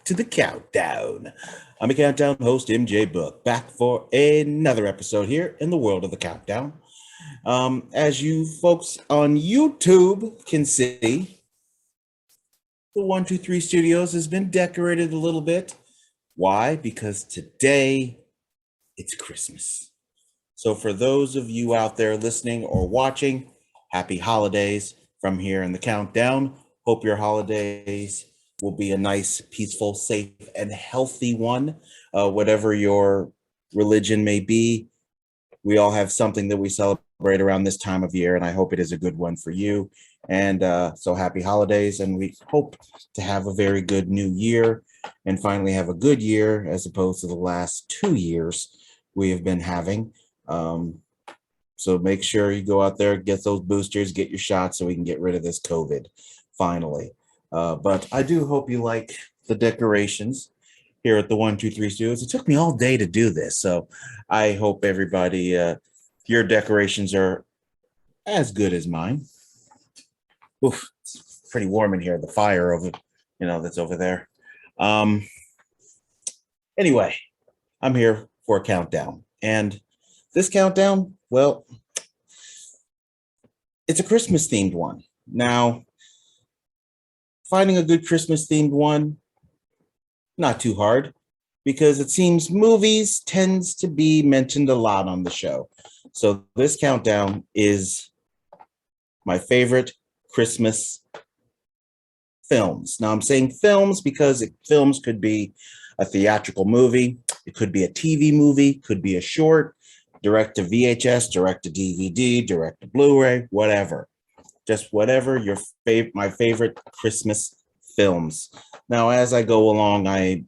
to the countdown. I'm a countdown host, MJ Book, back for another episode here in the world of the countdown. As you folks on YouTube can see, the 123 Studios has been decorated a little bit. Why? Because today it's Christmas. So for those of you out there listening or watching, happy holidays from here in the countdown. Hope your holidays will be a nice, peaceful, safe, and healthy one. Whatever your religion may be, we all have something that we celebrate around this time of year, and I hope it is a good one for you. And so happy holidays, and we hope to have a very good new year and finally have a good year as opposed to the last 2 years we have been having. So make sure you go out there, get those boosters, get your shots so we can get rid of this COVID finally. But I do hope you like the decorations here at the 123 Studios. It took me all day to do this, so I hope everybody, your decorations are as good as mine. Oof, it's pretty warm in here. The fire over, that's over there. Anyway, I'm here for a countdown, and this countdown, well, it's a Christmas themed one. Now, finding a good Christmas themed one, not too hard, because it seems movies tends to be mentioned a lot on the show. So this countdown is my favorite Christmas films. Now I'm saying films because films could be a theatrical movie, it could be a TV movie, could be a short, direct to VHS, direct to DVD, direct to Blu-ray, whatever. Just whatever your my favorite Christmas films. Now, as I go along, I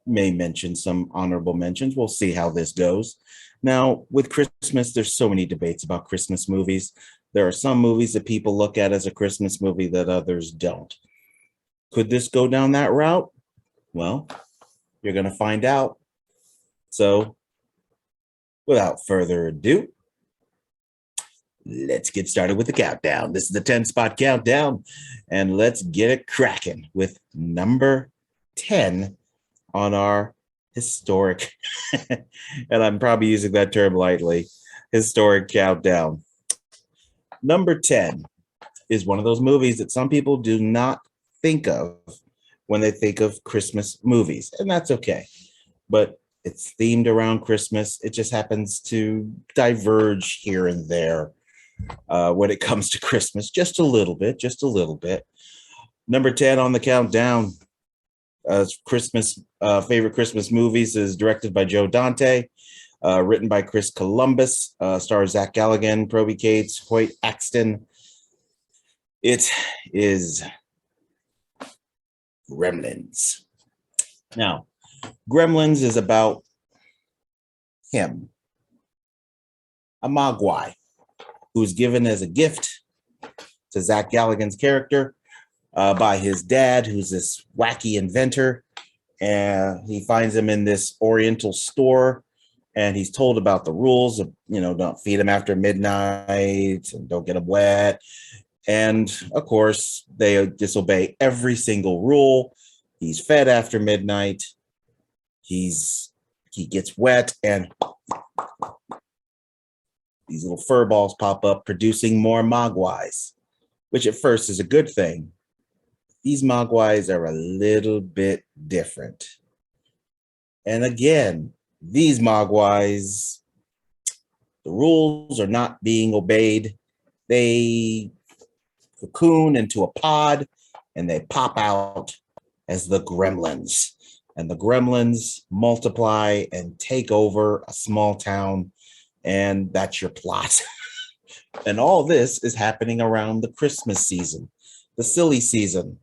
may mention some honorable mentions. We'll see how this goes. Now, with Christmas, there's so many debates about Christmas movies. There are some movies that people look at as a Christmas movie that others don't. Could this go down that route? Well, you're going to find out. So, without further ado, let's get started with the countdown. This is the 10-spot countdown, and let's get it cracking with number 10 on our historic, and I'm probably using that term lightly, historic countdown. Number 10 is one of those movies that some people do not think of when they think of Christmas movies, and that's okay. But it's themed around Christmas. It just happens to diverge here and there when it comes to Christmas, just a little bit. Number 10 on the countdown, Christmas favorite Christmas movies is directed by Joe Dante, written by Chris Columbus, stars Zach Galligan, Proby Cates, Hoyt Axton. It is Gremlins. Now, Gremlins is about him, a Mogwai, who's given as a gift to Zach Galligan's character by his dad, who's this wacky inventor. And he finds him in this Oriental store, and he's told about the rules of, don't feed him after midnight and don't get him wet. And of course, they disobey every single rule. He's fed after midnight. He gets wet, and these little fur balls pop up, producing more Mogwais, which at first is a good thing. These Mogwais are a little bit different. And again, these Mogwais, the rules are not being obeyed. They cocoon into a pod, and they pop out as the Gremlins. And the Gremlins multiply and take over a small town, and that's your plot. And all this is happening around the Christmas season, the silly season.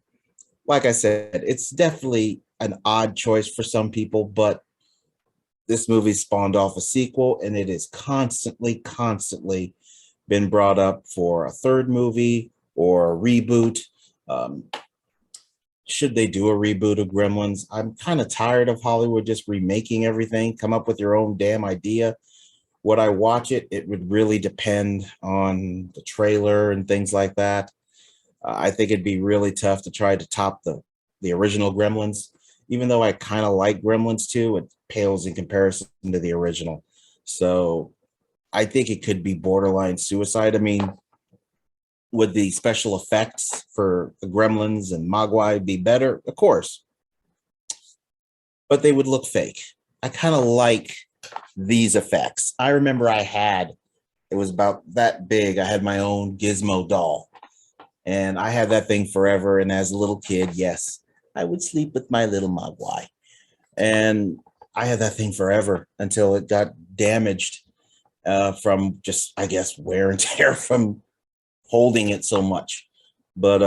Like I said, it's definitely an odd choice for some people, but this movie spawned off a sequel, and it is constantly been brought up for a third movie or a reboot. Should they do a reboot of Gremlins? I'm kind of tired of Hollywood just remaking everything. Come up with your own damn idea. Would I watch it? It would really depend on the trailer and things like that. I think it'd be really tough to try to top the original Gremlins. even though I kind of like Gremlins 2, it pales in comparison to the original. So I think it could be borderline suicide. I mean, would the special effects for the Gremlins and Mogwai be better? Of course, but they would look fake. I kind of like these effects. I remember it was about that big. I had my own Gizmo doll, and I had that thing forever. And as a little kid, yes, I would sleep with my little Mogwai. And I had that thing forever until it got damaged from just, I guess, wear and tear from holding it so much. But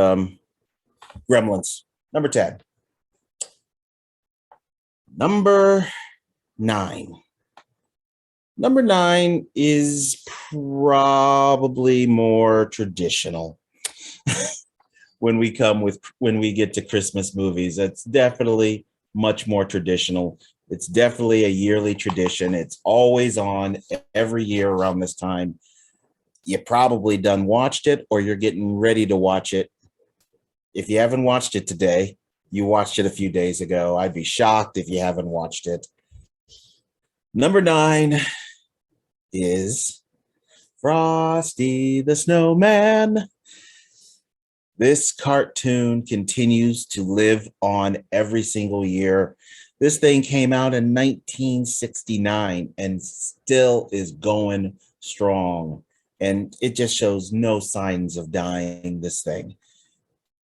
Gremlins, number 10. Number 9. Number 9 is probably more traditional when we get to Christmas movies. It's definitely much more traditional. It's definitely a yearly tradition. It's always on every year around this time. You probably done watched it, or you're getting ready to watch it. If you haven't watched it today, you watched it a few days ago. I'd be shocked if you haven't watched it. Number 9 is Frosty the Snowman. This cartoon continues to live on every single year. This thing came out in 1969 and still is going strong. And it just shows no signs of dying, this thing.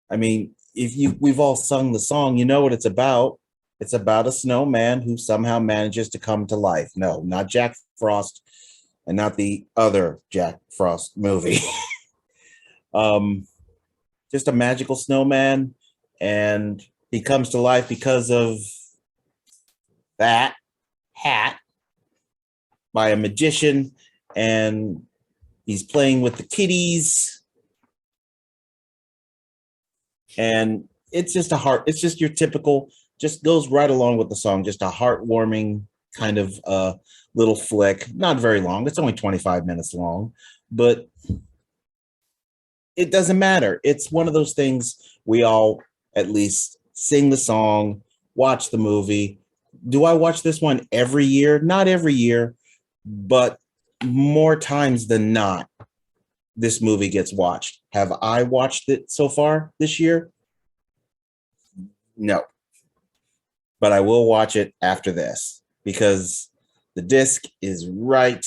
I mean, we've all sung the song, you know what it's about. It's about a snowman who somehow manages to come to life. No, not Jack Frost, and not the other Jack Frost movie. Just a magical snowman, and he comes to life because of that hat by a magician, and he's playing with the kitties, and it's just your typical, just goes right along with the song, just a heartwarming kind of little flick. Not very long, it's only 25 minutes long, but it doesn't matter. It's one of those things we all at least sing the song, watch the movie. Do I watch this one every year? Not every year, but more times than not, this movie gets watched. Have I watched it so far this year? No. But I will watch it after this because the disc is right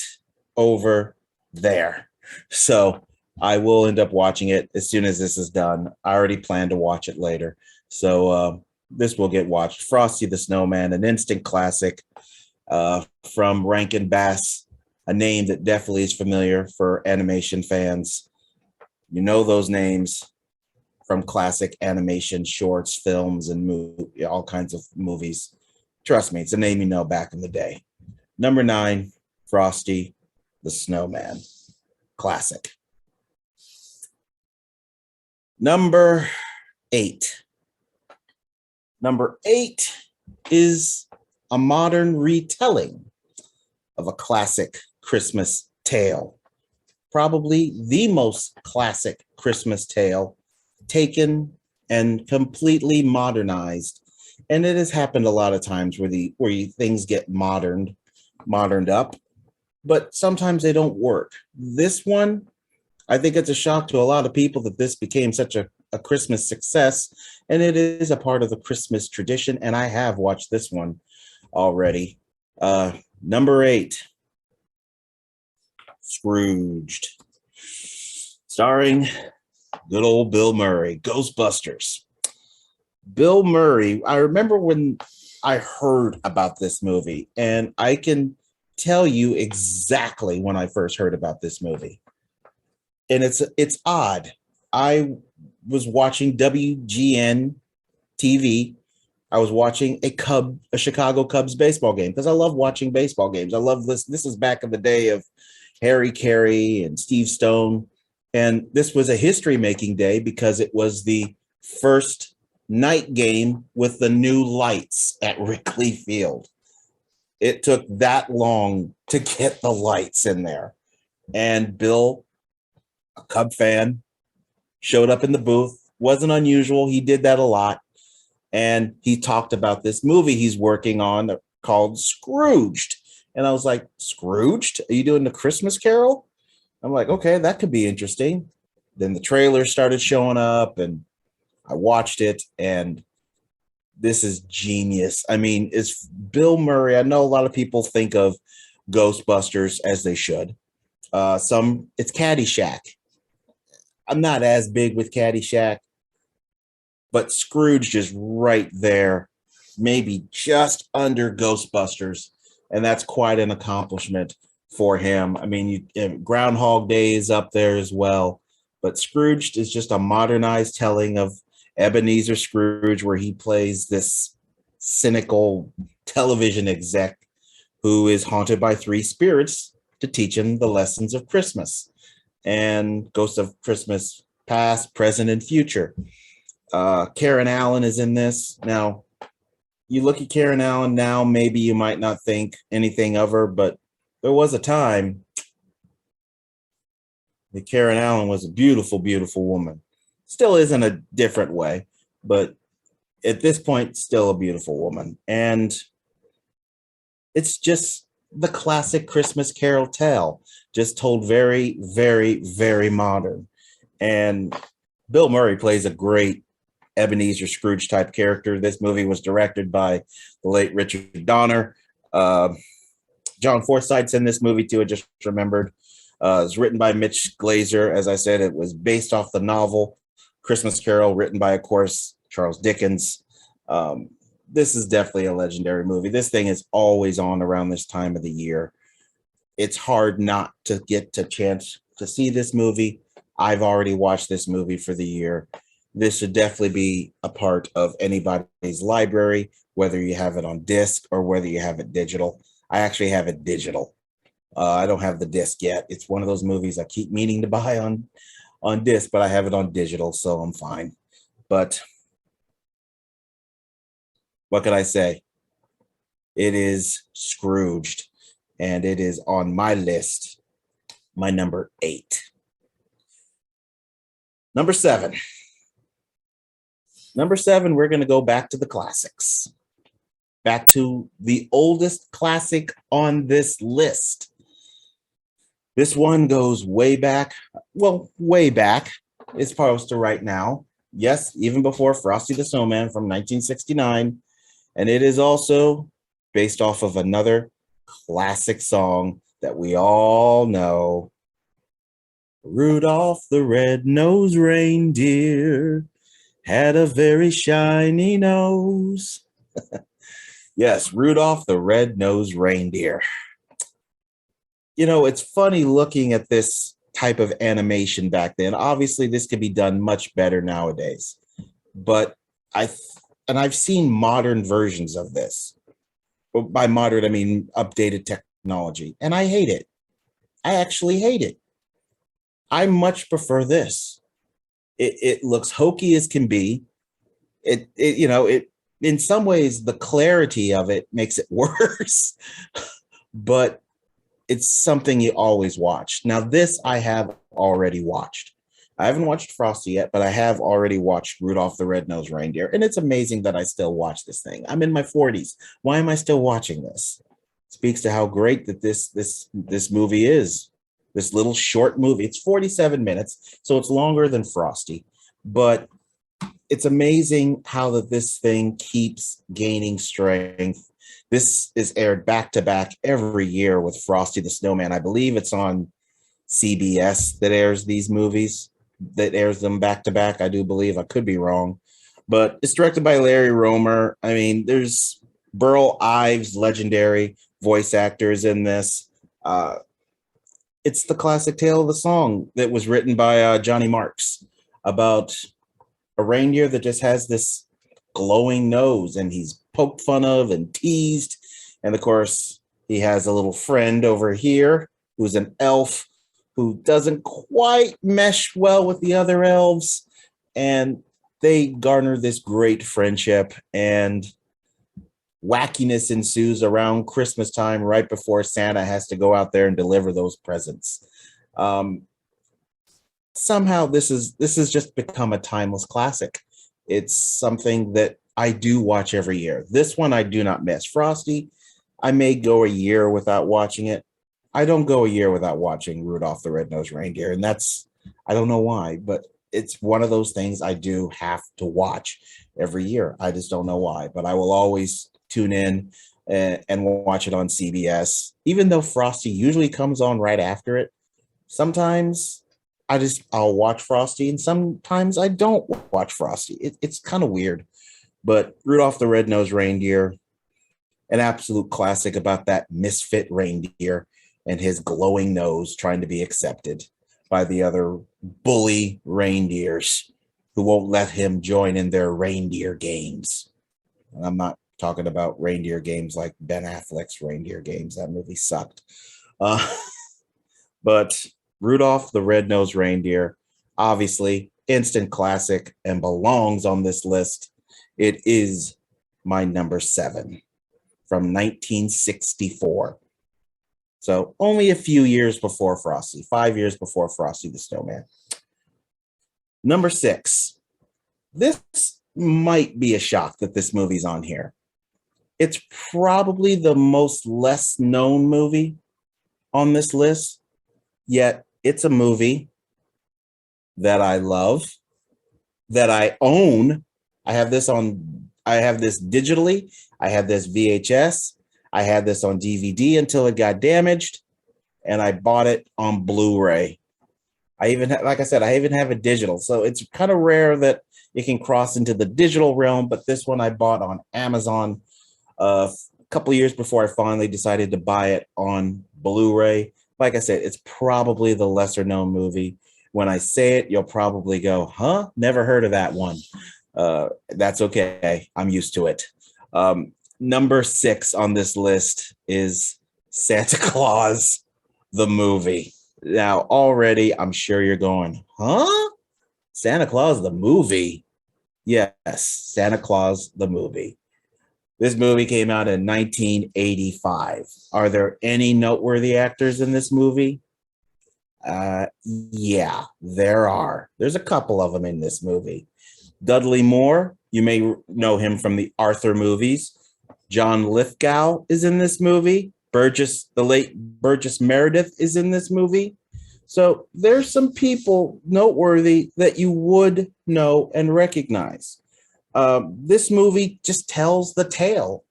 over there. So I will end up watching it as soon as this is done. I already plan to watch it later. So this will get watched. Frosty the Snowman, an instant classic from Rankin Bass, a name that definitely is familiar for animation fans. You know those names from classic animation shorts, films, and all kinds of movies. Trust me, it's a name you know back in the day. Number 9, Frosty the Snowman. Classic. Number 8. Number 8 is a modern retelling of a classic Christmas tale. Probably the most classic Christmas tale, taken and completely modernized. And it has happened a lot of times where things get moderned up, but sometimes they don't work. This one, I think it's a shock to a lot of people that this became such a Christmas success, and it is a part of the Christmas tradition, and I have watched this one already. Number 8, Scrooged, starring good old Bill Murray, Ghostbusters. Bill Murray, I remember when I heard about this movie, and I can tell you exactly when I first heard about this movie. And it's odd. I was watching WGN TV. I was watching a Chicago Cubs baseball game because I love watching baseball games. I love this. This is back in the day of Harry Carey and Steve Stone. And this was a history-making day because it was the first night game with the new lights at Wrigley Field. It took that long to get the lights in there. And Bill, a Cub fan, showed up in the booth. Wasn't unusual. He did that a lot. And he talked about this movie he's working on called Scrooged. And I was like, Scrooged? Are you doing the Christmas Carol? I'm like, okay, that could be interesting. Then the trailer started showing up and I watched it, and this is genius. I mean, it's Bill Murray. I know a lot of people think of Ghostbusters, as they should. It's Caddyshack. I'm not as big with Caddyshack, but Scrooge is right there, maybe just under Ghostbusters, and that's quite an accomplishment for him. I mean, Groundhog Day is up there as well, but Scrooge is just a modernized telling of Ebenezer Scrooge, where he plays this cynical television exec who is haunted by three spirits to teach him the lessons of Christmas and ghosts of Christmas past, present, and future. Karen Allen is in this. Now, you look at Karen Allen now, maybe you might not think anything of her, but there was a time that Karen Allen was a beautiful, beautiful woman. Still is in a different way, but at this point, still a beautiful woman. And it's just the classic Christmas Carol tale, just told very, very, very modern. And Bill Murray plays a great Ebenezer Scrooge type character. This movie was directed by the late Richard Donner. John Forsythe's in this movie too. I just remembered. It was written by Mitch Glazer. As I said, it was based off the novel Christmas Carol, written by, of course, Charles Dickens. This is definitely a legendary movie. This thing is always on around this time of the year. It's hard not to get a chance to see this movie. I've already watched this movie for the year. This should definitely be a part of anybody's library, whether you have it on disc or whether you have it digital. I actually have it digital. I don't have the disc yet. It's one of those movies I keep meaning to buy on disc, but I have it on digital, so I'm fine. But what can I say? It is Scrooged, and it is on my list, my number 8. Number 7. Number 7, we're going to go back to the classics. Back to the oldest classic on this list. This one goes way back. Well, way back. It's opposed to right now. Yes, even before Frosty the Snowman from 1969. And it is also based off of another classic song that we all know. Rudolph the Red-Nosed Reindeer had a very shiny nose. Yes, Rudolph the Red-Nosed Reindeer. You know, it's funny looking at this type of animation back then. Obviously, this could be done much better nowadays. But I've seen modern versions of this. By modern, I mean updated technology. And I hate it. I actually hate it. I much prefer this. It looks hokey as can be. It in some ways the clarity of it makes it worse, but it's something you always watch. Now this I have already watched. I haven't watched Frosty yet, but I have already watched Rudolph the Red-Nosed Reindeer, and it's amazing that I still watch this thing. I'm in my 40s. Why am I still watching this? Speaks to how great that this movie is. This little short movie. It's 47 minutes, so it's longer than Frosty, but it's amazing how that this thing keeps gaining strength. This is aired back to back every year with Frosty the Snowman. I believe it's on CBS that airs these movies, that airs them back to back. I do believe. I could be wrong, but it's directed by Larry Romer. I mean, there's Burl Ives, legendary voice actors in this. It's the classic tale of the song that was written by Johnny Marks about a reindeer that just has this glowing nose, and he's poked fun of and teased. And of course, he has a little friend over here who's an elf who doesn't quite mesh well with the other elves. And they garner this great friendship, and wackiness ensues around Christmas time, right before Santa has to go out there and deliver those presents. Somehow this has just become a timeless classic. It's something that I do watch every year. This one I do not miss. Frosty, I may go a year without watching it. I don't go a year without watching Rudolph the Red-Nosed Reindeer, and that's, I don't know why, but it's one of those things I do have to watch every year. I just don't know why, but I will always tune in and watch it on CBS, even though Frosty usually comes on right after it. Sometimes I'll watch Frosty, and sometimes I don't watch Frosty. It's kind of weird, but Rudolph the Red-Nosed Reindeer, an absolute classic about that misfit reindeer and his glowing nose trying to be accepted by the other bully reindeers who won't let him join in their reindeer games. And I'm not talking about reindeer games like Ben Affleck's Reindeer Games. That movie sucked. But Rudolph the Red-Nosed Reindeer, obviously instant classic and belongs on this list. It is my number 7 from 1964. So only a few years before Frosty, 5 years before Frosty the Snowman. Number 6. This might be a shock that this movie's on here. It's probably the most less known movie on this list, yet it's a movie that I love, that I own. I have this digitally. I have this VHS. I had this on DVD until it got damaged, and I bought it on Blu-ray. I even like I said, I even have a digital. So it's kind of rare that it can cross into the digital realm, but this one I bought on Amazon a couple of years before I finally decided to buy it on Blu-ray. Like I said, it's probably the lesser known movie. When I say it, you'll probably go, huh? Never heard of that one. That's okay. I'm used to it. Number 6 on this list is Santa Claus, the movie. Now, already, I'm sure you're going, huh? Santa Claus, the movie? Yes, Santa Claus, the movie. This movie came out in 1985. Are there any noteworthy actors in this movie? Yeah, there are. There's a couple of them in this movie. Dudley Moore, you may know him from the Arthur movies. John Lithgow is in this movie. The late Burgess Meredith is in this movie. So there's some people noteworthy that you would know and recognize. This movie just tells the tale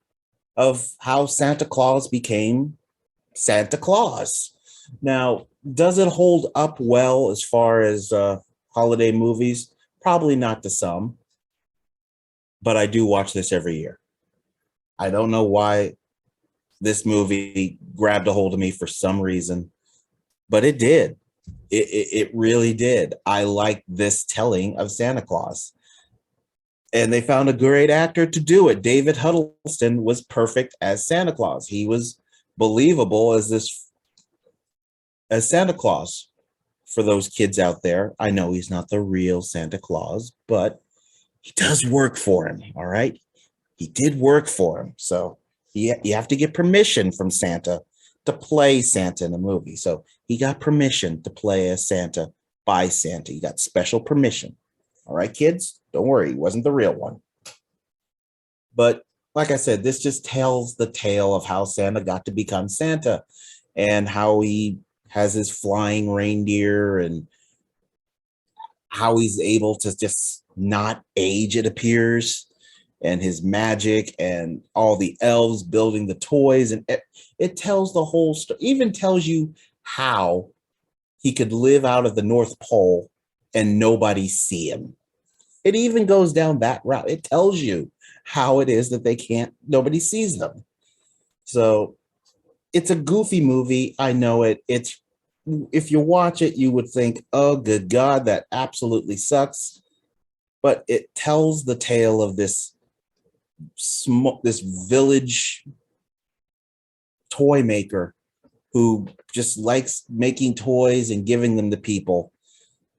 of how Santa Claus became Santa Claus. Now, does it hold up well as far as holiday movies? Probably not to some, but I do watch this every year. I don't know why this movie grabbed a hold of me for some reason, but it did. It really did. I like this telling of Santa Claus. And they found a great actor to do it. David Huddleston was perfect as Santa Claus. He was believable as Santa Claus. For those kids out there, I know he's not the real Santa Claus, but he does work for him, all right? He did work for him. So you have to get permission from Santa to play Santa in a movie. So he got permission to play as Santa by Santa. He got special permission. All right, kids, don't worry. He wasn't the real one. But like I said, this just tells the tale of how Santa got to become Santa and how he has his flying reindeer and how he's able to just not age, it appears, and his magic and all the elves building the toys. And it tells the whole story, even tells you how he could live out of the North Pole and nobody see him. It even goes down that route. It tells you how it is that nobody sees them. So it's a goofy movie. I know it. If you watch it, you would think, oh, good God, that absolutely sucks. But it tells the tale of this village toy maker who just likes making toys and giving them to people.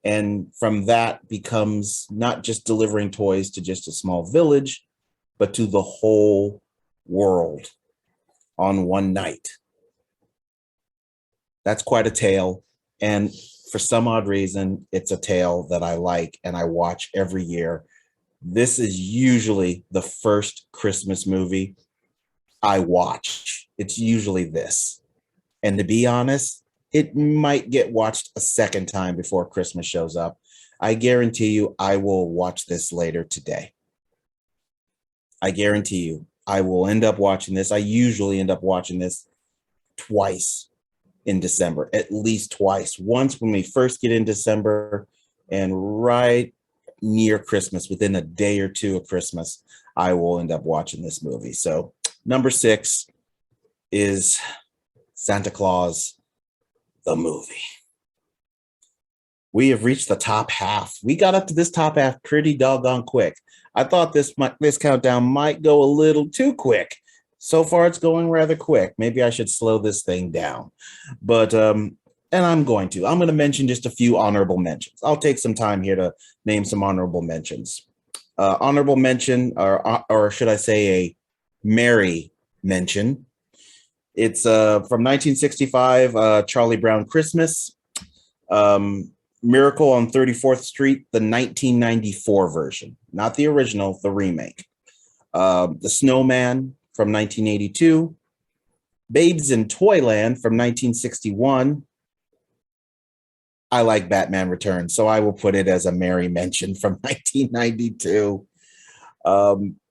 And from that becomes not just delivering toys to just a small village, but to the whole world on one night. That's quite a tale. And for some odd reason, it's a tale that I like and I watch every year. This is usually the first Christmas movie I watch. It's usually this. And to be honest, it might get watched a second time before Christmas shows up. I guarantee you I will watch this later today. I guarantee you I will end up watching this. I usually end up watching this twice in December, at least twice. Once when we first get in December, and right near Christmas, within a day or two of Christmas, I will end up watching this movie. So, number 6 is Santa Claus, the movie. We have reached the top half. We got up to this top half pretty doggone quick. I thought this countdown might go a little too quick. So far, it's going rather quick. Maybe I should slow this thing down. But and I'm going to. I'm going to mention just a few honorable mentions. I'll take some time here to name some honorable mentions. Honorable mention, or should I say a merry mention. It's from 1965, Charlie Brown Christmas. Miracle on 34th Street, the 1994 version, not the original, the remake. The Snowman from 1982. Babes in Toyland from 1961. I like Batman Returns, so I will put it as a merry mention from 1992.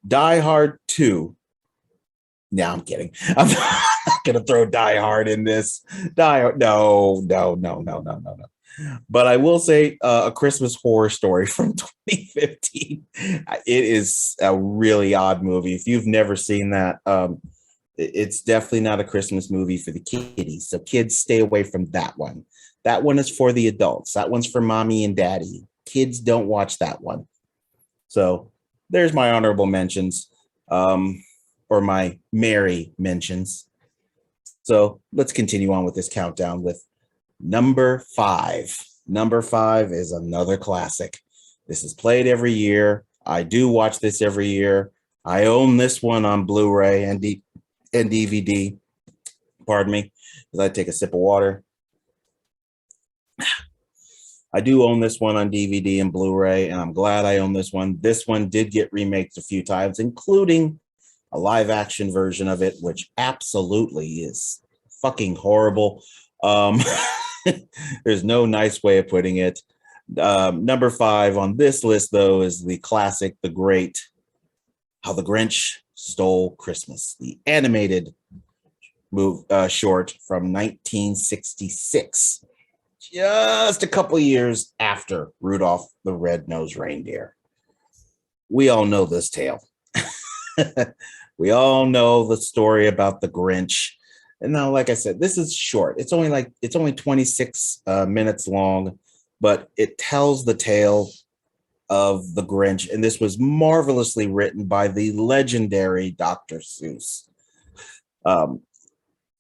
Die Hard 2. No, I'm kidding. I'm not going to throw Die Hard in this. Die Hard. No. But I will say A Christmas Horror Story from 2015. It is a really odd movie. If you've never seen that, it's definitely not a Christmas movie for the kiddies. So kids, stay away from that one. That one is for the adults. That one's for mommy and daddy. Kids, don't watch that one. So there's my honorable mentions, or my merry mentions. So let's continue on with this countdown with number 5. Number 5 is another classic. This is played every year. I do watch this every year. I own this one on Blu-ray and DVD. Pardon me, as I take a sip of water. I do own this one on DVD and Blu-ray, and I'm glad I own this one. This one did get remaked a few times, including a live-action version of it, which absolutely is fucking horrible. There's no nice way of putting it. Number 5 on this list, though, is the classic, the great How the Grinch Stole Christmas, the animated short from 1966, just a couple years after Rudolph the Red-Nosed Reindeer. We all know this tale. We all know the story about the Grinch. And now, like I said, this is short. It's only 26 minutes long, but it tells the tale of the Grinch. And this was marvelously written by the legendary Dr. Seuss.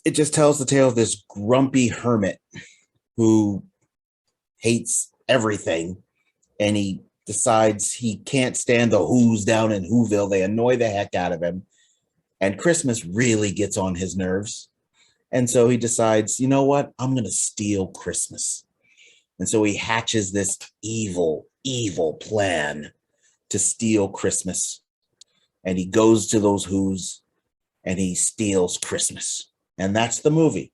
It just tells the tale of this grumpy hermit who hates everything, and he decides he can't stand the Who's down in Whoville. They annoy the heck out of him, and Christmas really gets on his nerves. And so he decides, you know what? I'm going to steal Christmas. And so he hatches this evil plan to steal Christmas. And he goes to those Who's and he steals Christmas. And that's the movie.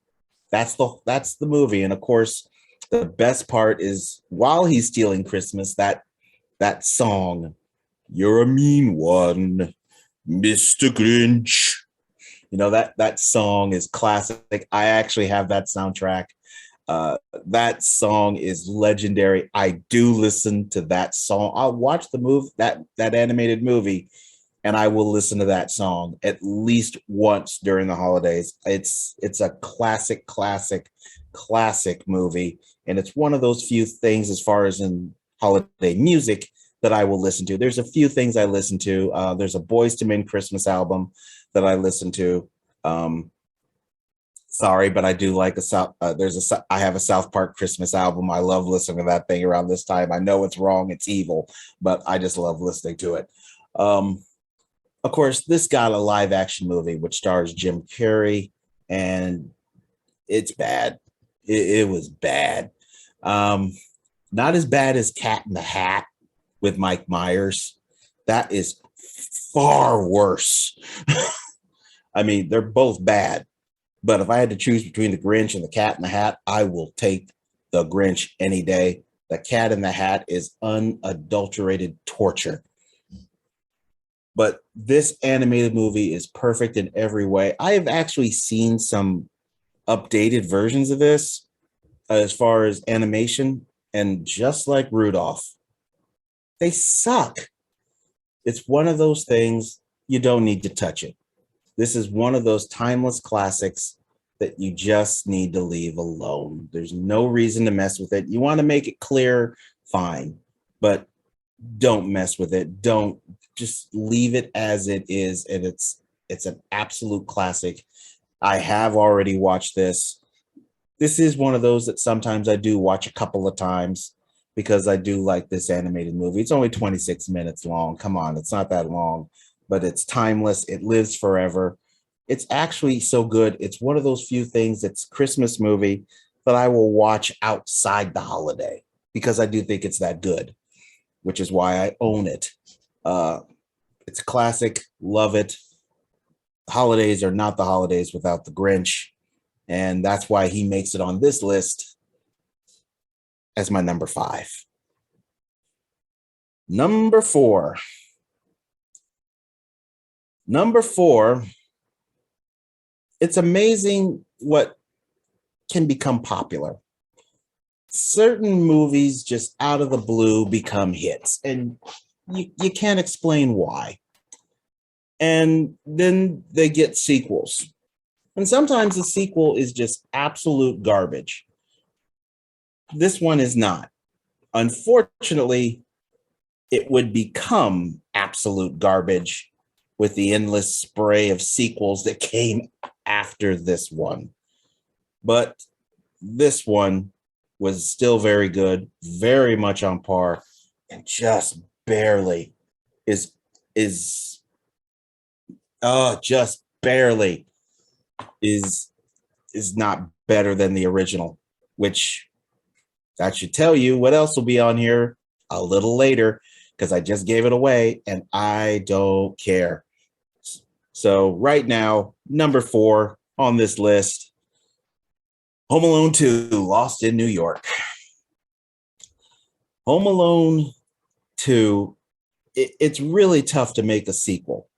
That's the movie. And of course, the best part is while he's stealing Christmas, that song, "You're a Mean One, Mr. Grinch." You know, that song is classic. I actually have that soundtrack. That song is legendary. I do listen to that song. I'll watch the movie, that animated movie, and I will listen to that song at least once during the holidays. It's a classic movie, and it's one of those few things as far as in holiday music that I will listen to. There's a few things I listen to. There's a Boyz II Men Christmas album that I listen to. Sorry, but I do like I have a South Park Christmas album. I love listening to that thing around this time. I know it's wrong, it's evil, but I just love listening to it. Of course, this got a live action movie which stars Jim Carrey, and it's bad. It was bad. Not as bad as Cat in the Hat with Mike Myers. That is far worse. I mean, they're both bad, but if I had to choose between the Grinch and the Cat in the Hat, I will take the Grinch any day. The Cat in the Hat is unadulterated torture. But this animated movie is perfect in every way. I have actually seen some updated versions of this as far as animation, and just like Rudolph, they suck. It's one of those things you don't need to touch it. This is one of those timeless classics that you just need to leave alone. There's no reason to mess with it. You want to make it clear, fine, but don't mess with it. Don't, just leave it as it is, and it's an absolute classic. I have already watched this. This is one of those that sometimes I do watch a couple of times because I do like this animated movie. It's only 26 minutes long. Come on, it's not that long, but it's timeless. It lives forever. It's actually so good. It's one of those few things that's Christmas movie that I will watch outside the holiday because I do think it's that good, which is why I own it. It's a classic. Love it. Holidays are not the holidays without the Grinch, and that's why he makes it on this list as my number 5. Number 4. Number 4. It's amazing what can become popular. Certain movies just out of the blue become hits, and you can't explain why. And then they get sequels. And sometimes the sequel is just absolute garbage. This one is not. Unfortunately, it would become absolute garbage with the endless spray of sequels that came after this one. But this one was still very good, very much on par, and just barely just barely is not better than the original, which that should tell you what else will be on here a little later, because I just gave it away and I don't care. So right now, number 4 on this list, Home Alone 2, Lost in New York. Home Alone 2, it's really tough to make a sequel,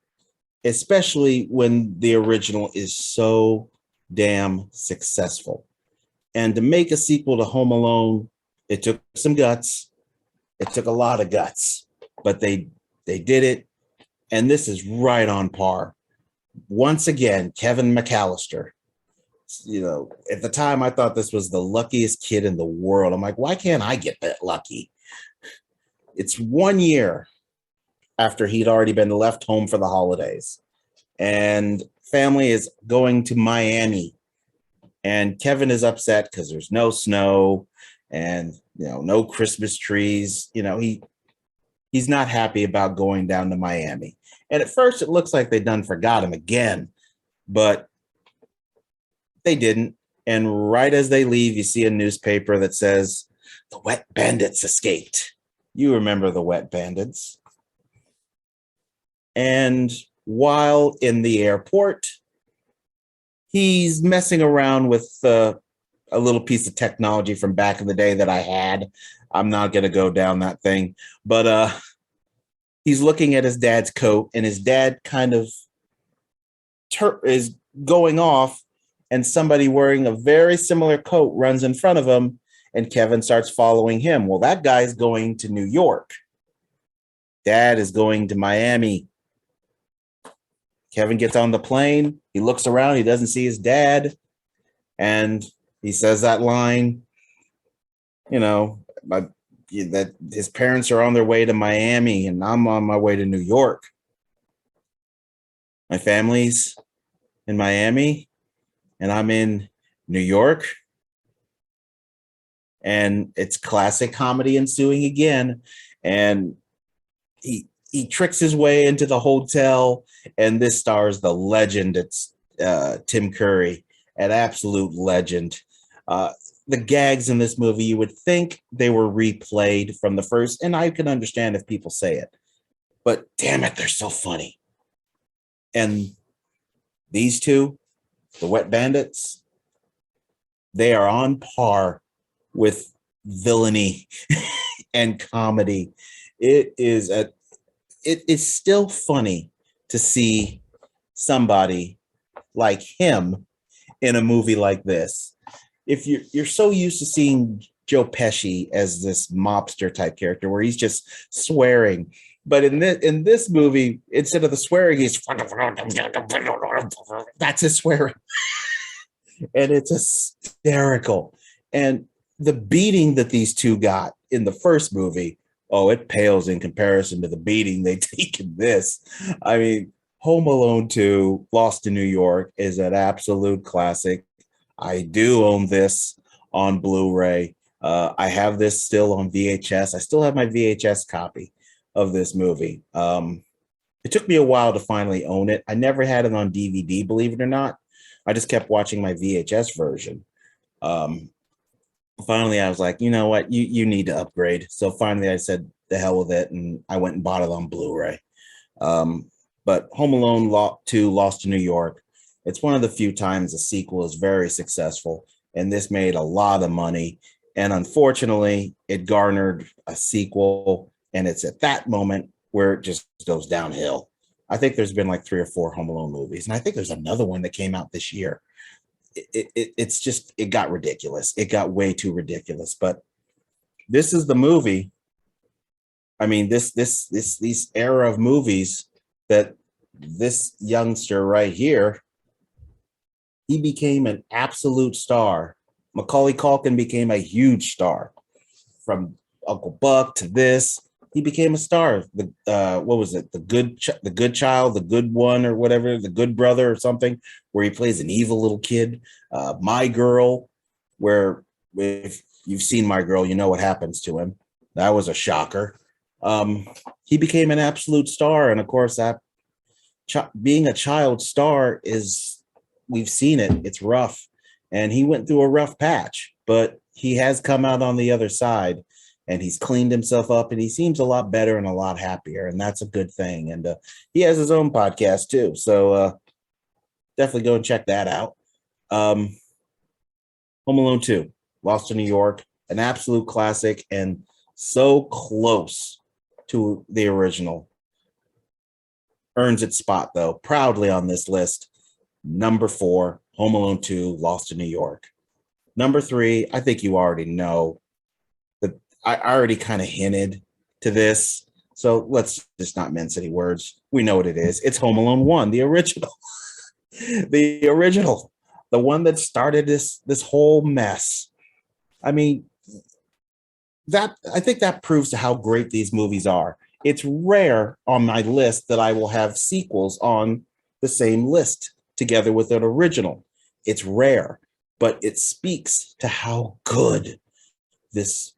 especially when the original is so damn successful. And to make a sequel to Home Alone, it took some guts. It took a lot of guts, but they did it. And this is right on par. Once again, Kevin McAllister. You know, at the time, I thought this was the luckiest kid in the world. I'm like, why can't I get that lucky? It's 1 year after he'd already been left home for the holidays, and family is going to Miami, and Kevin is upset because there's no snow and, no Christmas trees. He's not happy about going down to Miami. And at first it looks like they done forgot him again, but they didn't. And right as they leave, you see a newspaper that says the Wet Bandits escaped. You remember the Wet Bandits. And while in the airport, he's messing around with a little piece of technology from back in the day that I had. I'm not going to go down that thing, but he's looking at his dad's coat, and his dad kind of is going off, and somebody wearing a very similar coat runs in front of him, and Kevin starts following him. Well, that guy's going to New York. Dad is going to Miami. Kevin gets on the plane. He looks around. He doesn't see his dad. And he says that line, that his parents are on their way to Miami and I'm on my way to New York. My family's in Miami and I'm in New York. And it's classic comedy ensuing again. And he tricks his way into the hotel, and this stars the legend. It's Tim Curry, an absolute legend. The gags in this movie, you would think they were replayed from the first, and I can understand if people say it, but damn it, they're so funny. And these two, the Wet Bandits, they are on par with villainy and comedy. It is it is still funny to see somebody like him in a movie like this. If you're so used to seeing Joe Pesci as this mobster type character where he's just swearing, but in this movie, instead of the swearing, he's that's his swearing, and it's hysterical. And the beating that these two got in the first movie, oh, it pales in comparison to the beating they take in this. I mean, Home Alone 2, Lost in New York is an absolute classic. I do own this on Blu-ray. I have this still on VHS. I still have my VHS copy of this movie. It took me a while to finally own it. I never had it on DVD, believe it or not. I just kept watching my VHS version. Finally, I was like, you know what? You need to upgrade. So finally, I said, the hell with it. And I went and bought it on Blu-ray. But Home Alone 2, Lost in New York, it's one of the few times a sequel is very successful. And this made a lot of money. And unfortunately, it garnered a sequel. And it's at that moment where it just goes downhill. I think there's been like 3 or 4 Home Alone movies. And I think there's another one that came out this year. It's just, it got ridiculous. It got way too ridiculous. But this is the movie. I mean, these era of movies that this youngster right here, he became an absolute star. Macaulay Culkin became a huge star. From Uncle Buck to this, he became a star. The what was it? The good child, the good one, or whatever, the good brother or something, where he plays an evil little kid. My Girl, where if you've seen My Girl, you know what happens to him. That was a shocker. He became an absolute star, and of course, that being a child star is, we've seen it. It's rough, and he went through a rough patch, but he has come out on the other side. And he's cleaned himself up, and he seems a lot better and a lot happier, and that's a good thing. And he has his own podcast too, so definitely go and check that out. Home Alone 2, Lost in New York, an absolute classic, and so close to the original. Earns its spot though, proudly on this list. Number 4, Home Alone 2, Lost in New York. Number 3, I think you already know. I already kind of hinted to this, so let's just not mince any words. We know what it is. It's Home Alone 1, the original. The original. The one that started this whole mess. I mean, I think that proves to how great these movies are. It's rare on my list that I will have sequels on the same list together with an original. It's rare, but it speaks to how good this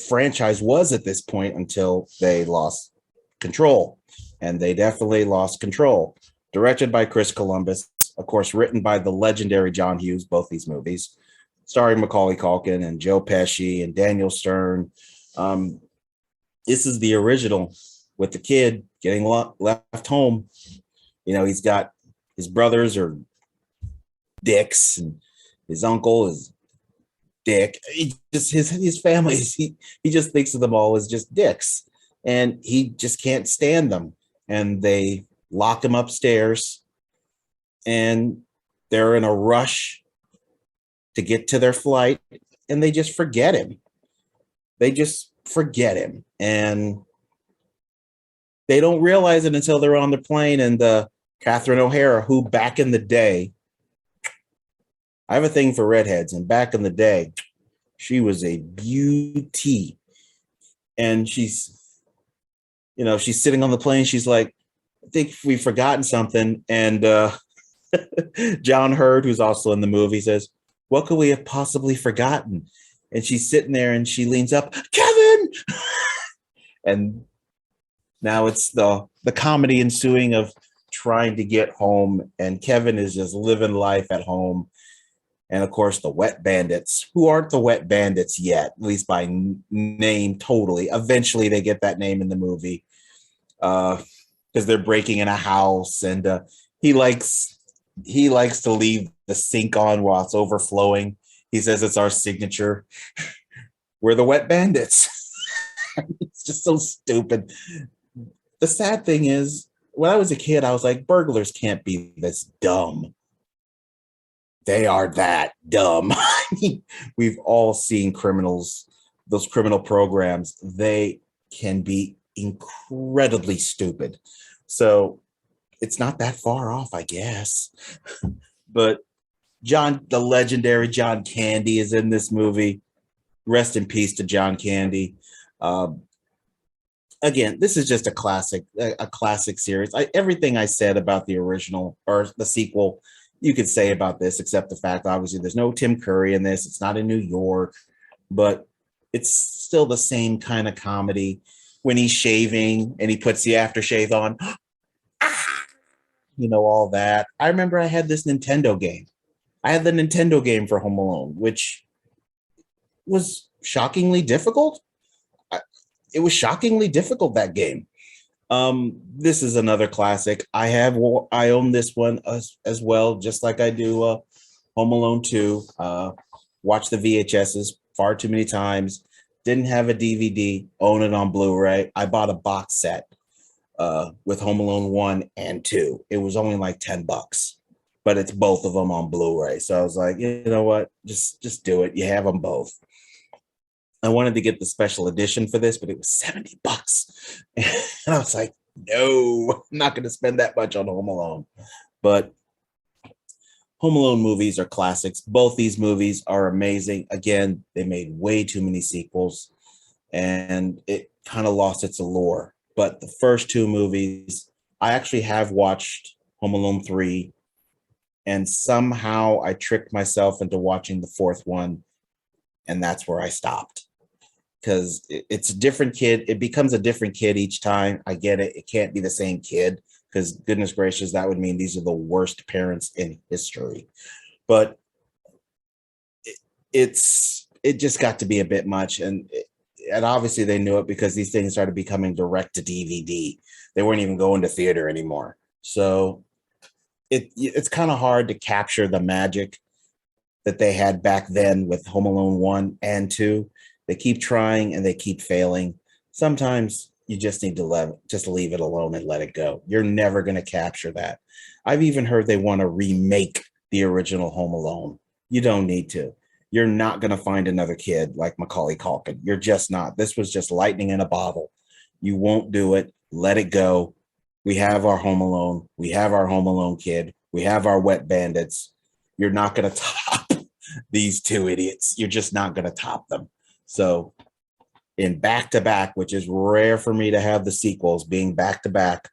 franchise was at this point until they lost control. And they definitely lost control. Directed by Chris Columbus, of course, written by the legendary John Hughes, both these movies, starring Macaulay Culkin and Joe Pesci and Daniel Stern. This is the original with the kid getting left home. You know, he's got his brothers are dicks, and his uncle is dick. He just his family, he just thinks of them all as just dicks, and he just can't stand them. And they lock him upstairs, and they're in a rush to get to their flight, and they just forget him. And they don't realize it until they're on the plane. And Catherine O'Hara, who back in the day, I have a thing for redheads, and back in the day, she was a beauty. And she's sitting on the plane. She's like, I think we've forgotten something. And John Hurd, who's also in the movie, says, what could we have possibly forgotten? And she's sitting there, and she leans up, Kevin! And now it's the comedy ensuing of trying to get home. And Kevin is just living life at home. And of course, the Wet Bandits, who aren't the Wet Bandits yet, at least by name totally. Eventually, they get that name in the movie. because they're breaking in a house, and he likes he likes to leave the sink on while it's overflowing. He says it's our signature. We're the wet bandits. It's just so stupid. The sad thing is, when I was a kid, I was like, burglars can't be this dumb. They are that dumb. I mean, we've all seen criminals, those criminal programs. They can be incredibly stupid. So it's not that far off, I guess. But the legendary John Candy is in this movie. Rest in peace to John Candy. Um, Again, this is just a classic series. Everything I said about the original or the sequel, you could say about this, except the fact, obviously, there's no Tim Curry in this. It's not in New York, but it's still the same kind of comedy. When he's shaving and he puts the aftershave on, all that. I remember I had this Nintendo game. I had the Nintendo game for Home Alone, which was shockingly difficult. It was shockingly difficult, that game. This is another classic. I own this one as well, just like I do Home Alone 2. Watched the VHSs far too many times. Didn't have a DVD. Own it on Blu-ray. I bought a box set with Home Alone 1 and 2. It was only like $10, but it's both of them on Blu-ray. So I was like, you know what? Just do it. You have them both. I wanted to get the special edition for this, but it was $70. And I was like, no, I'm not going to spend that much on Home Alone. But Home Alone movies are classics. Both these movies are amazing. Again, they made way too many sequels, and it kind of lost its allure. But the first two movies, I actually have watched Home Alone 3, and somehow I tricked myself into watching the fourth one, and that's where I stopped. Because it's a different kid. It becomes a different kid each time. I get it. It can't be the same kid, because goodness gracious, that would mean these are the worst parents in history. But it just got to be a bit much. And obviously they knew it, because these things started becoming direct to DVD. They weren't even going to theater anymore. So it's kind of hard to capture the magic that they had back then with Home Alone 1 and 2. They keep trying and they keep failing. Sometimes you just need to leave it alone and let it go. You're never going to capture that. I've even heard they want to remake the original Home Alone. You don't need to. You're not going to find another kid like Macaulay Culkin. You're just not. This was just lightning in a bottle. You won't do it. Let it go. We have our Home Alone. We have our Home Alone kid. We have our wet bandits. You're not going to top these two idiots. You're just not going to top them. So in back-to-back, which is rare for me to have the sequels being back-to-back,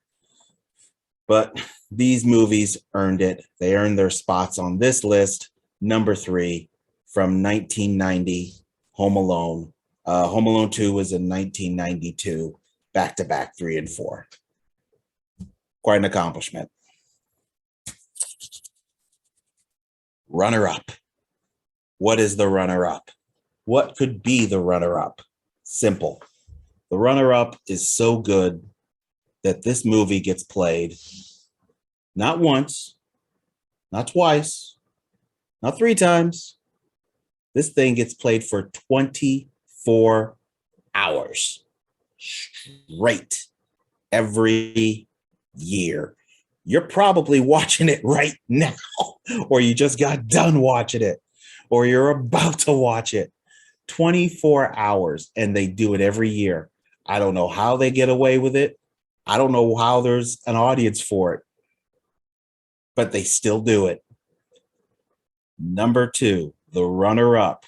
but these movies earned it. They earned their spots on this list. Number 3 from 1990, Home Alone. Home Alone 2 was in 1992, back-to-back 3 and 4. Quite an accomplishment. Runner-up. What is the runner-up? What could be the runner-up? Simple. The runner-up is so good that this movie gets played not once, not twice, not 3 times. This thing gets played for 24 hours straight every year. You're probably watching it right now, or you just got done watching it, or you're about to watch it. 24 hours, and they do it every year. I don't know how they get away with it. I don't know how there's an audience for it, but they still do it. Number 2, the runner-up,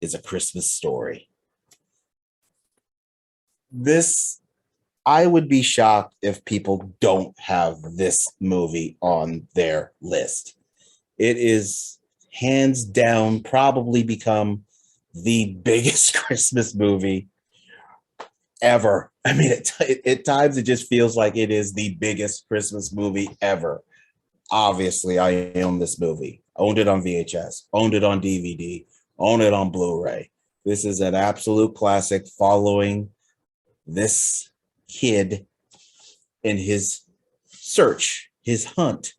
is A Christmas Story. I would be shocked if people don't have this movie on their list. It is hands down probably become the biggest Christmas movie ever. I mean, at times it just feels like it is the biggest Christmas movie ever. Obviously, I own this movie. Owned it on VHS, owned it on DVD, owned it on Blu-ray. This is an absolute classic, following this kid in his search, his hunt,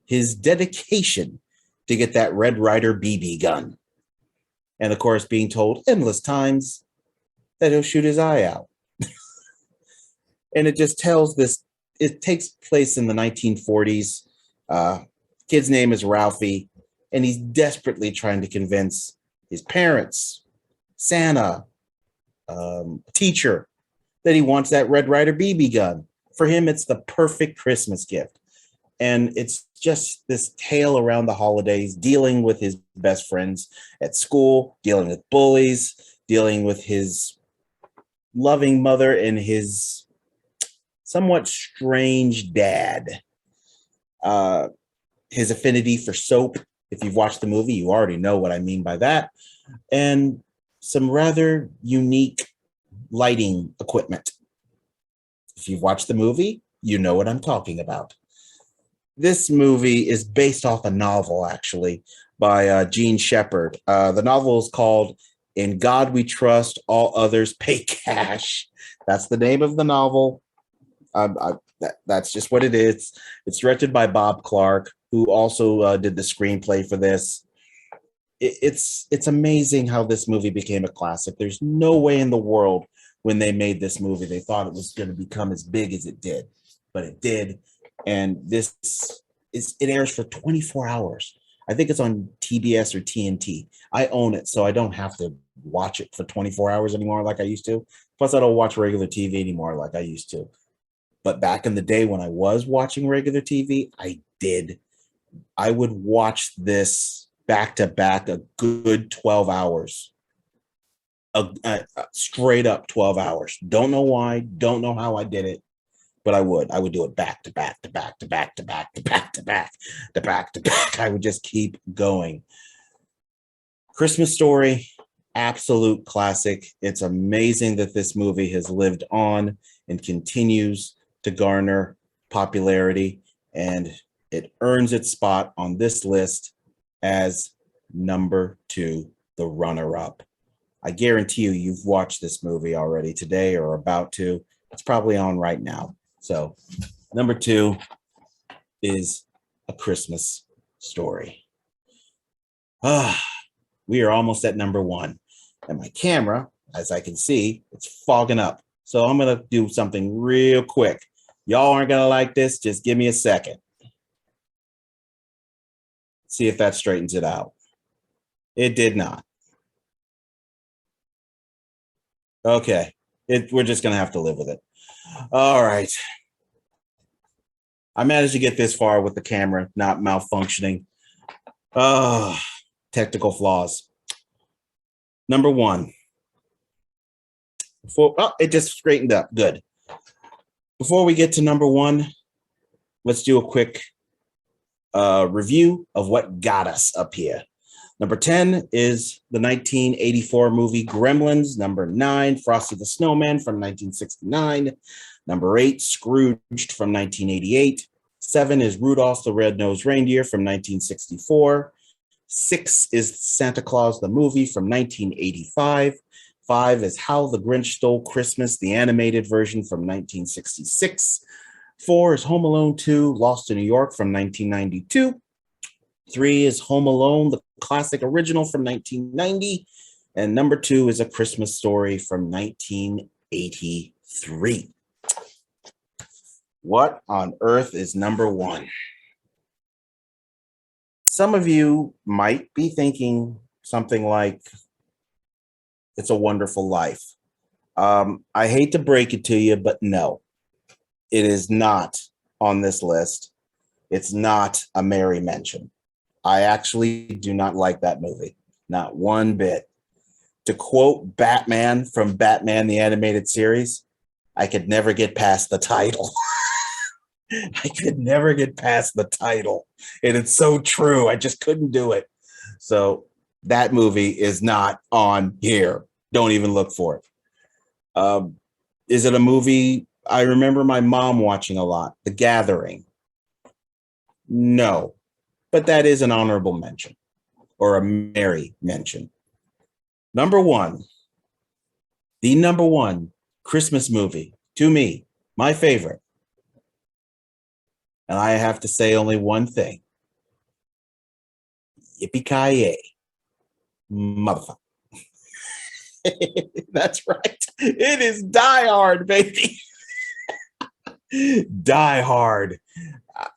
his dedication to get that Red Ryder BB gun. And of course, being told endless times that he'll shoot his eye out. And it just tells this, it takes place in the 1940s. Kid's name is Ralphie, and he's desperately trying to convince his parents, Santa, teacher, that he wants that Red Ryder BB gun. For him, it's the perfect Christmas gift. And it's just this tale around the holidays, dealing with his best friends at school, dealing with bullies, dealing with his loving mother and his somewhat strange dad. His affinity for soap. If you've watched the movie, you already know what I mean by that. And some rather unique lighting equipment. If you've watched the movie, you know what I'm talking about. This movie is based off a novel, actually, by Gene Shepard. The novel is called In God We Trust, All Others Pay Cash. That's the name of the novel. That's just what it is. It's directed by Bob Clark, who also did the screenplay for this. It's amazing how this movie became a classic. There's no way in the world when they made this movie they thought it was going to become as big as it did, but it did. And this it airs for 24 hours. I think it's on TBS or TNT. I own it, so I don't have to watch it for 24 hours anymore like I used to. Plus, I don't watch regular TV anymore like I used to. But back in the day when I was watching regular TV, I did. I would watch this back to back a good 12 hours. Straight up 12 hours. Don't know why. Don't know how I did it. But I would do it back to back to back to back to back to back to back to back to back. I would just keep going. Christmas Story, absolute classic. It's amazing that this movie has lived on and continues to garner popularity, and it earns its spot on this list as number 2, the runner-up. I guarantee you've watched this movie already today or about to. It's probably on right now. So number 2 is A Christmas Story. We are almost at number 1. And my camera, as I can see, it's fogging up. So I'm going to do something real quick. Y'all aren't going to like this. Just give me a second. See if that straightens it out. It did not. Okay. We're just going to have to live with it. All right. I managed to get this far with the camera not malfunctioning. Technical flaws. Number 1. It just straightened up. Good. Before we get to number 1, let's do a quick review of what got us up here. Number 10 is the 1984 movie Gremlins. Number 9, Frosty the Snowman from 1969. Number 8, Scrooged from 1988. 7 is Rudolph the Red-Nosed Reindeer from 1964. 6 is Santa Claus the Movie from 1985. 5 is How the Grinch Stole Christmas, the animated version from 1966. 4 is Home Alone 2, Lost in New York from 1992. 3 is Home Alone, the classic original from 1990. And number 2 is A Christmas Story from 1983. What on earth is number 1? Some of you might be thinking something like It's a Wonderful Life. I hate to break it to you, but no, it is not on this list. It's not a merry mention. I actually do not like that movie, not one bit. To quote Batman from Batman the Animated Series, I could never get past the title. I could never get past the title. And it's so true. I just couldn't do it. So that movie is not on here. Don't even look for it. Is it a movie I remember my mom watching a lot? The Gathering. No, but that is an honorable mention or a merry mention. Number 1, the number 1 Christmas movie, to me, my favorite. And I have to say only one thing. Yippee-ki-yay, motherfucker. That's right. It is Die Hard, baby. Die Hard.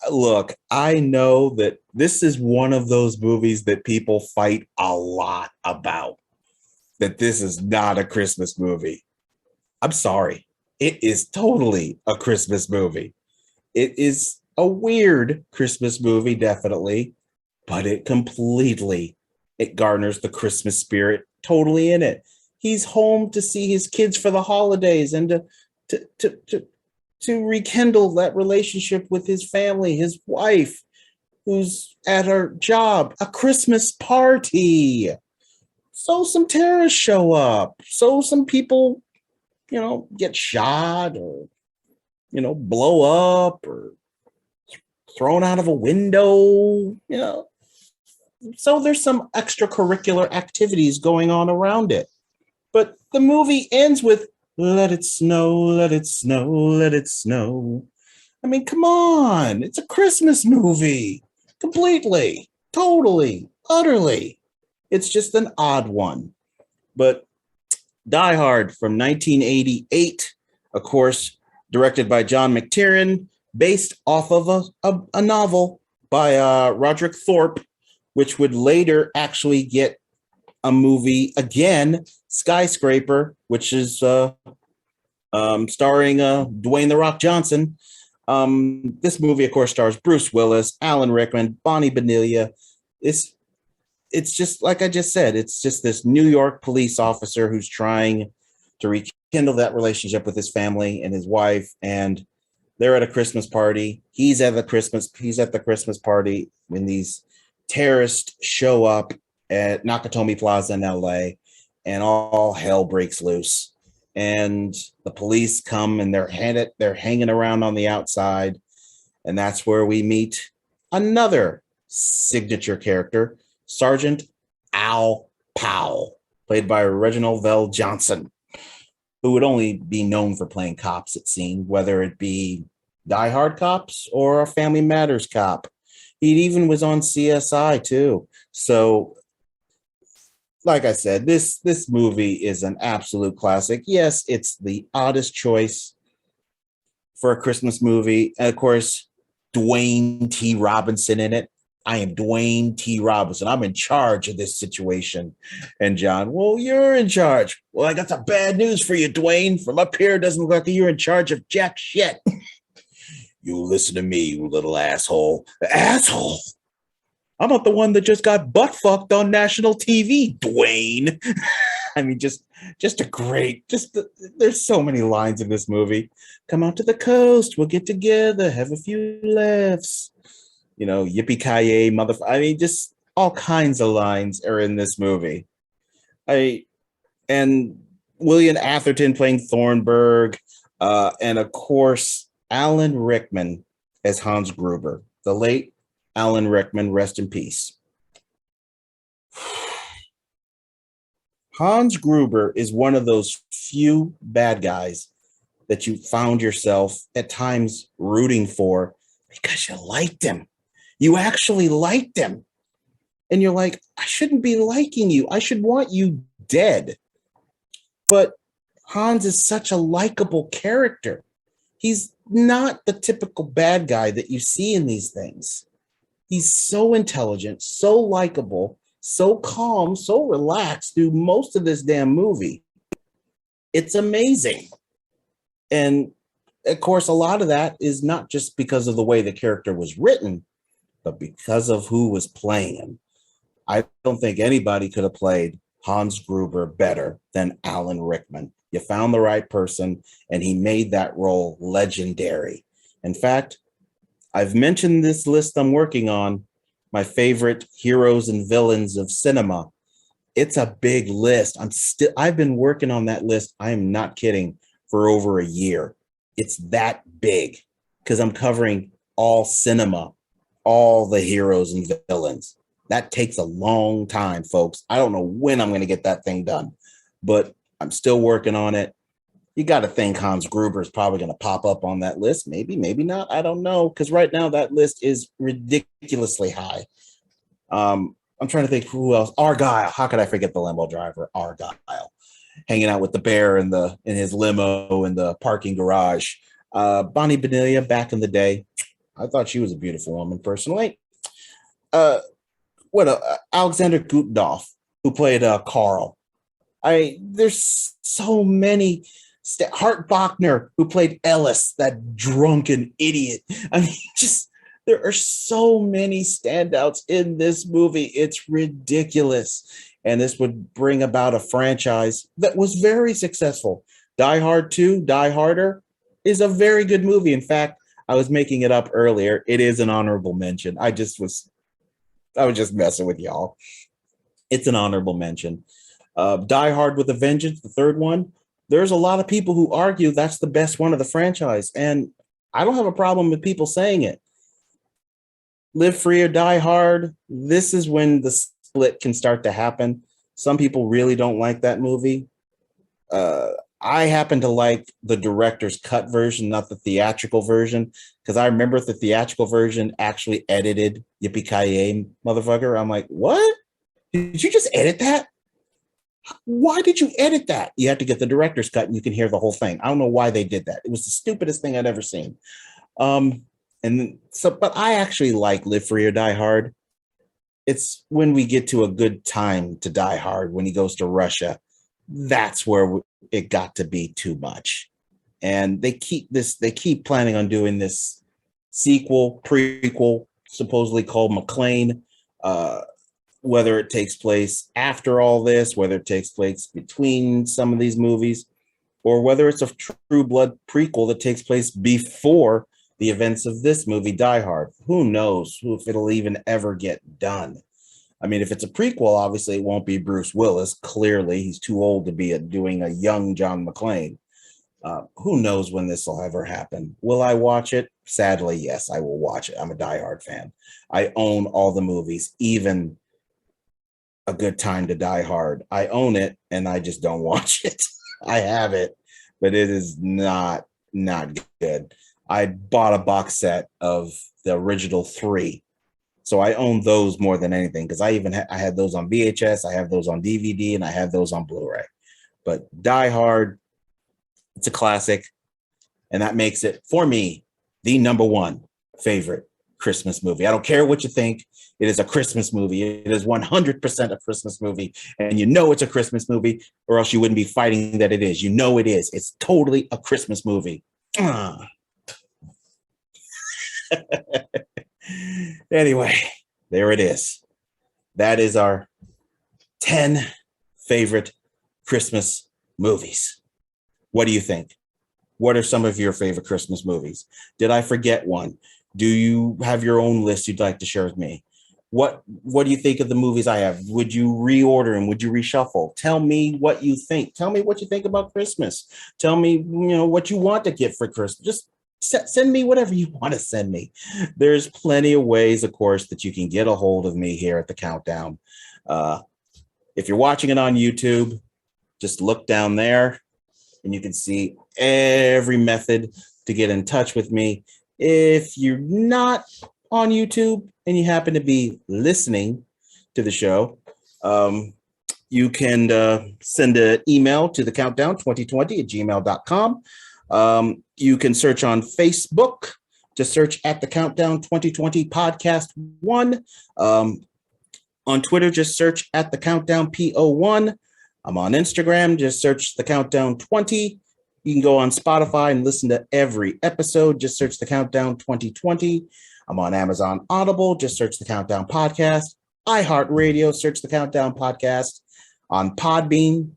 Look, I know that this is one of those movies that people fight a lot about, that this is not a Christmas movie. I'm sorry. It is totally a Christmas movie. It is a weird Christmas movie, definitely, but it garners the Christmas spirit totally in it. He's home to see his kids for the holidays and to rekindle that relationship with his family, his wife, who's at her job, a Christmas party. So some terrorists show up. So some people, get shot or, blow up or thrown out of a window. So there's some extracurricular activities going on around it. But the movie ends with "Let it snow, let it snow, let it snow." I mean, come on. It's a Christmas movie. Completely, totally, utterly. It's just an odd one. But Die Hard from 1988, of course, directed by John McTiernan, based off of a novel by Roderick Thorpe, which would later actually get a movie again, Skyscraper, which is starring Dwayne "The Rock" Johnson. This movie, of course, stars Bruce Willis, Alan Rickman, Bonnie Bedelia. It's just like I just said. It's just this New York police officer who's trying to rekindle that relationship with his family and his wife, and they're at a Christmas party. He's at the Christmas party when these terrorists show up at Nakatomi Plaza in LA, and all hell breaks loose. And the police come and they're hanging around on the outside. And that's where we meet another signature character, Sergeant Al Powell, played by Reginald Vell Johnson, who would only be known for playing cops, it seemed, whether it be Die Hard cops or a Family Matters cop. He even was on CSI too. So, like I said, this movie is an absolute classic. Yes, it's the oddest choice for a Christmas movie. And of course, Dwayne T. Robinson in it. I am Dwayne T. Robinson. I'm in charge of this situation. And John, well, you're in charge. Well, I got some bad news for you, Dwayne. From up here, it doesn't look like you're in charge of jack shit. You listen to me, you little asshole. Asshole? I'm not the one that just got butt fucked on national TV, Dwayne. I mean, there's so many lines in this movie. Come out to the coast. We'll get together, have a few laughs. Yippee-ki-yay, motherfucker. I mean, just all kinds of lines are in this movie. And William Atherton playing Thornburg, and of course, Alan Rickman as Hans Gruber, the late Alan Rickman, rest in peace. Hans Gruber is one of those few bad guys that you found yourself at times rooting for because you liked him. You actually liked him. And you're like, I shouldn't be liking you. I should want you dead. But Hans is such a likable character. He's not the typical bad guy that you see in these things. He's so intelligent, so likable, so calm, so relaxed through most of this damn movie. It's amazing. And of course, a lot of that is not just because of the way the character was written, but because of who was playing him. I don't think anybody could have played Hans Gruber better than Alan Rickman. You found the right person, and he made that role legendary. In fact, I've mentioned this list I'm working on, my favorite heroes and villains of cinema. It's a big list. I've been working on that list. I am not kidding, for over a year. It's that big because I'm covering all cinema, all the heroes and villains. That takes a long time, folks. I don't know when I'm going to get that thing done, but I'm still working on it. You got to think Hans Gruber is probably going to pop up on that list. Maybe, maybe not. I don't know. Because right now that list is ridiculously high. I'm trying to think who else. Argyle. How could I forget the limo driver? Argyle, hanging out with the bear in his limo in the parking garage. Bonnie Bedelia back in the day. I thought she was a beautiful woman personally. Uh, Alexander Gutendorf, who played Carl. There's so many. Hart Bachner, who played Ellis, that drunken idiot. I mean, just there are so many standouts in this movie. It's ridiculous. And this would bring about a franchise that was very successful. Die Hard 2, Die Harder, is a very good movie. In fact, I was making it up earlier. It is an honorable mention. I was just messing with y'all. It's an honorable mention. Die Hard with a Vengeance, the third one. There's a lot of people who argue that's the best one of the franchise, and I don't have a problem with people saying it. Live Free or Die Hard, this is when the split can start to happen. Some people really don't like that movie. I happen to like the director's cut version, not the theatrical version, because I remember the theatrical version actually edited Yippee-ki-yay, motherfucker. I'm like, what? Did you just edit that? Why did you edit that? You have to get the director's cut and you can hear the whole thing. I don't know why they did that. It was the stupidest thing I'd ever seen. But I actually like Live Free or Die Hard. It's when we get to a good time to Die Hard, when he goes to Russia. That's where it got to be too much. And they keep planning on doing this prequel, supposedly called McClane, whether it takes place after all this, whether it takes place between some of these movies, or whether it's a true blood prequel that takes place before the events of this movie, Die Hard. Who knows if it'll even ever get done? I mean, if it's a prequel, obviously it won't be Bruce Willis. Clearly, he's too old to be doing a young John McClane. Who knows when this will ever happen? Will I watch it? Sadly, yes, I will watch it. I'm a Die Hard fan. I own all the movies, even A Good Time to Die Hard. I own it, and I just don't watch it. I have it, but it is not good. I bought a box set of the original 3. So I own those more than anything, because I had those on VHS, I have those on DVD, and I have those on Blu-ray. But Die Hard, it's a classic, and that makes it, for me, the number one favorite Christmas movie. I don't care what you think. It is a Christmas movie. It is 100% a Christmas movie, and you know it's a Christmas movie, or else you wouldn't be fighting that it is. You know it is. It's totally a Christmas movie. Anyway, there it is. That is our 10 favorite Christmas movies. What do you think? What are some of your favorite Christmas movies? Did I forget one? Do you have your own list you'd like to share with me? What do you think of the movies I have? Would you reorder them? Would you reshuffle? Tell me what you think. Tell me what you think about Christmas. Tell me, what you want to get for Christmas. Just send me whatever you want to send me. There's plenty of ways, of course, that you can get a hold of me here at the Countdown. If you're watching it on YouTube, just look down there and you can see every method to get in touch with me. If you're not on YouTube and you happen to be listening to the show, you can send an email to thecountdown2020@gmail.com. You can search on Facebook. Just search at the Countdown 2020 Podcast 1. On Twitter, just search at the Countdown PO1. I'm on Instagram. Just search the Countdown 20. You can go on Spotify and listen to every episode. Just search the Countdown 2020. I'm on Amazon Audible. Just search the Countdown Podcast. iHEART Radio. Search the Countdown Podcast. On Podbean,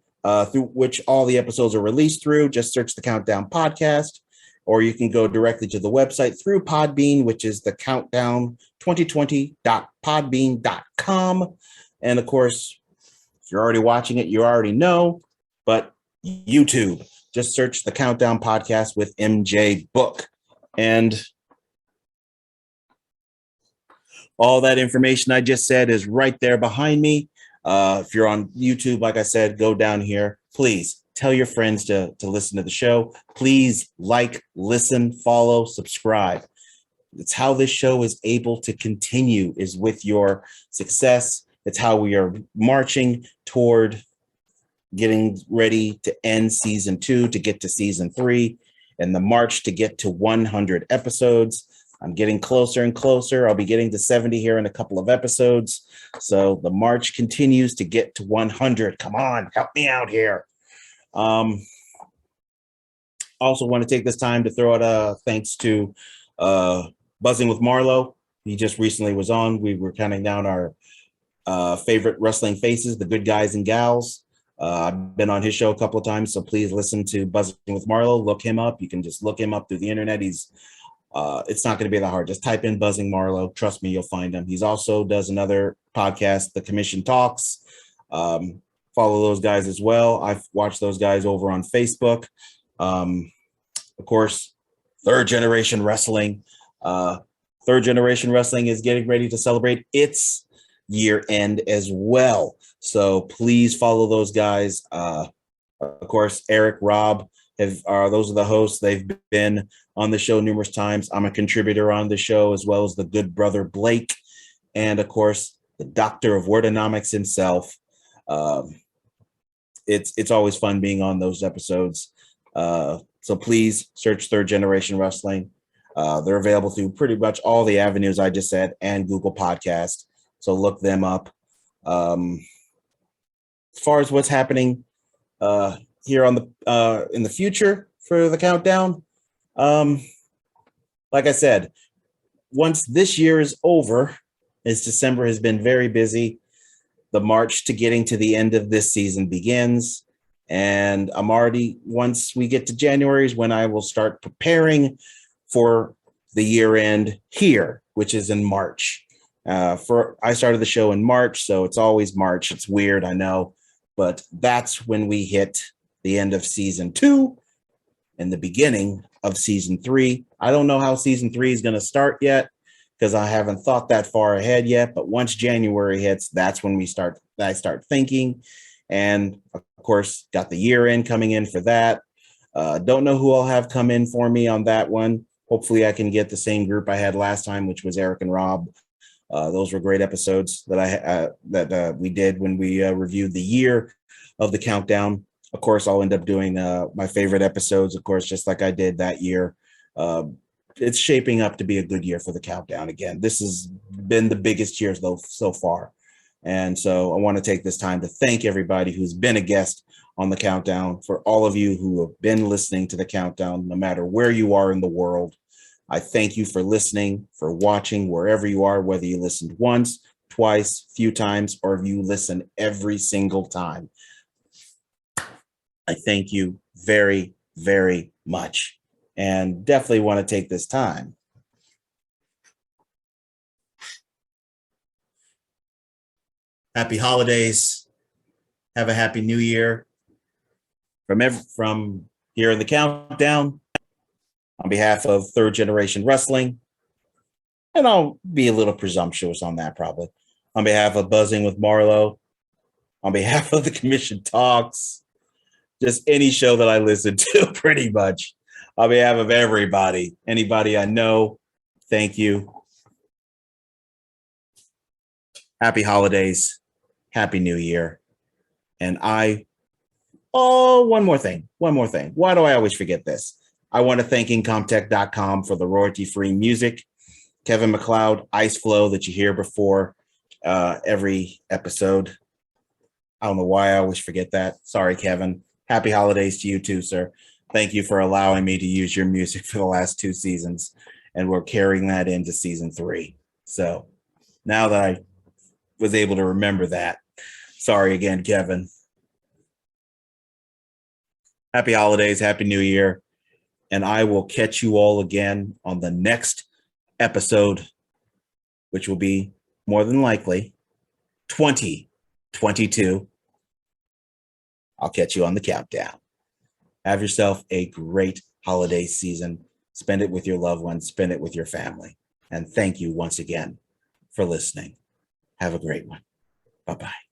through which all the episodes are released through, just search the Countdown Podcast. Or you can go directly to the website through Podbean, which is the countdown2020.podbean.com. And of course, if you're already watching it, you already know. But YouTube, just search the Countdown Podcast with MJ Book. And all that information I just said is right there behind me. If you're on YouTube, like I said, go down here. Please Tell your friends to listen to the show. Please like, listen, follow, subscribe. It's how this show is able to continue, is with your success. It's how we are marching toward getting ready to end season 2, to get to season 3, and the march to get to 100 episodes. I'm getting closer and closer. I'll be getting to 70 here in a couple of episodes. So the march continues to get to 100. Come on, help me out here. Also want to take this time to throw out a thanks to Buzzing with Marlo. He just recently was on. We were counting down our favorite wrestling faces, the good guys and gals. I've been on his show a couple of times, so please listen to Buzzing with Marlo. Look him up. You can just look him up through the internet. He's it's not going to be that hard. Just type in Buzzing Marlo. Trust me, you'll find him. He's also does another podcast, The Commission Talks. Follow those guys as well. I've watched those guys over on Facebook. Of course, Third Generation Wrestling. Third Generation Wrestling is getting ready to celebrate its year end as well. So please follow those guys. Of course, Eric, Rob, those are the hosts. They've been on the show numerous times. I'm a contributor on the show, as well as the good brother Blake, and of course, the doctor of wordonomics himself. It's always fun being on those episodes. So please search Third Generation Wrestling. They're available through pretty much all the avenues I just said and Google Podcast. So look them up. As far as what's happening here on the in the future for the countdown, like I said, once this year is over, as December has been very busy, the march to getting to the end of this season begins. And I'm already, once we get to January is when I will start preparing for the year end here, which is in March. I started the show in March, so it's always March. It's weird, I know, but that's when we hit the end of season 2 and the beginning of season 3. I don't know how season 3 is going to start yet, because I haven't thought that far ahead yet. But once January hits, that's when I start thinking. And of course, got the year end coming in for that. Don't know who I'll have come in for me on that one. Hopefully I can get the same group I had last time, which was Eric and Rob. Those were great episodes that we did when we reviewed the year of the countdown. Of course, I'll end up doing my favorite episodes, of course, just like I did that year. It's shaping up to be a good year for the countdown again. This has been the biggest year so far. And so I want to take this time to thank everybody who's been a guest on the countdown, for all of you who have been listening to the countdown, no matter where you are in the world. I thank you for listening, for watching wherever you are, whether you listened once, twice, few times, or if you listen every single time. I thank you very, very much, and definitely want to take this time happy holidays. Have a happy new year from here in the countdown. On behalf of Third Generation Wrestling, and I'll be a little presumptuous on that probably, on behalf of Buzzing with Marlo, on behalf of the Commission Talks, just any show that I listen to pretty much, on behalf of anybody I know, thank you. Happy holidays, happy new year. And one more thing. Why do I always forget this? I want to thank Incomtech.com for the royalty-free music. Kevin MacLeod, Ice Flow, that you hear before every episode. I don't know why I always forget that. Sorry, Kevin. Happy holidays to you too, sir. Thank you for allowing me to use your music for the last 2 seasons, and we're carrying that into season 3. So now that I was able to remember that, sorry again, Kevin. Happy holidays, happy new year. And I will catch you all again on the next episode, which will be more than likely 2022. I'll catch you on the countdown. Have yourself a great holiday season. Spend it with your loved ones. Spend it with your family. And thank you once again for listening. Have a great one. Bye-bye.